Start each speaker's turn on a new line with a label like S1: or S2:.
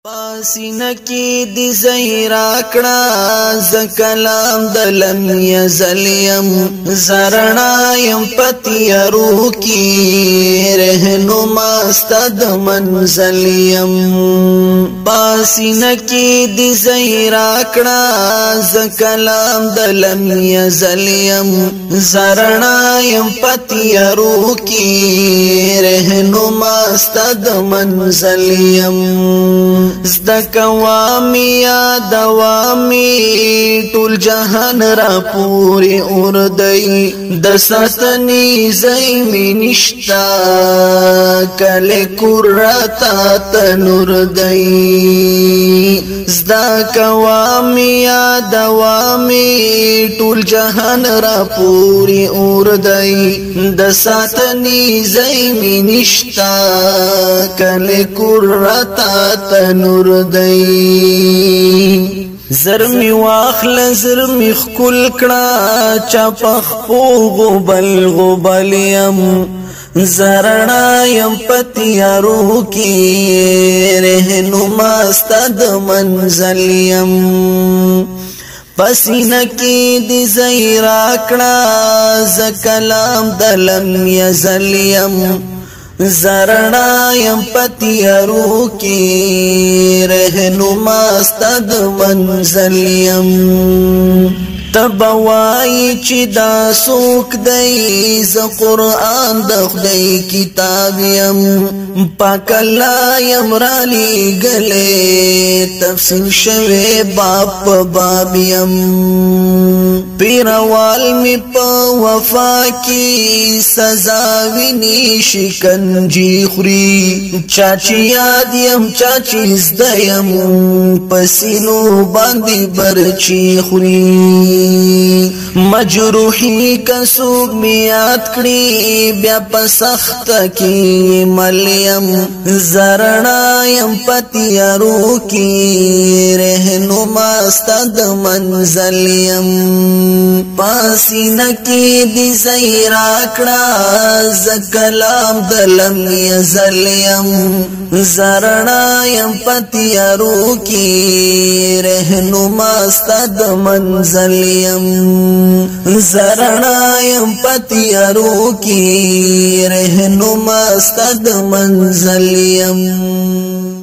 S1: پاسینه کی دی زهرا کړه ز کلام د لم یزلیم زرنا یم پتی روح کی رهنما استد منزلیم پاسینه کی دی زهرا کړه ز کلام د لم یزلیم زرنا یم پتی روح کی رهنما استد منزلیم زده کوامی یا دوامی ټول جهان را پوری اردئی د ساتنی زیمی نشتا کل کرتا تنور دئی زده کوامی یا دوامی ټول جهان را پوری اردئی د ساتنی زیمی نشتا کل کرتا تنور دی زرمی واخل زرمی خکل کڑا چا پخپو غبل غبل یم زرنا یم پتی روح کی رهنما استد منزل یم پسینه کی دی زهرا کړه ز کلام د لم یزل یم زرنا یم پتی روح کی رهنما استد منزل یم تبوائی چی دا سوک دی ز قرآن د خدای کتاب یم پاک الله یم رالی گلے تفسیر شوی باب باب یم پیروال می پا وفا کی سزا وینی شکنجی خوری چاچی یاد یم چاچی زدیم پسینو باندی برچی خوری مجروحی کسوب میاد کړي بیا په سخت کې ملیم زرنا یم پتی روح کی رهنما استد منزل یم پاسینه کی دی زهرا کړه ز کلام د لم یزل یم زرنا یم پتی روح کی رهنما استد منزل زرنا یم پتی روح کی رهنما استد منزل یم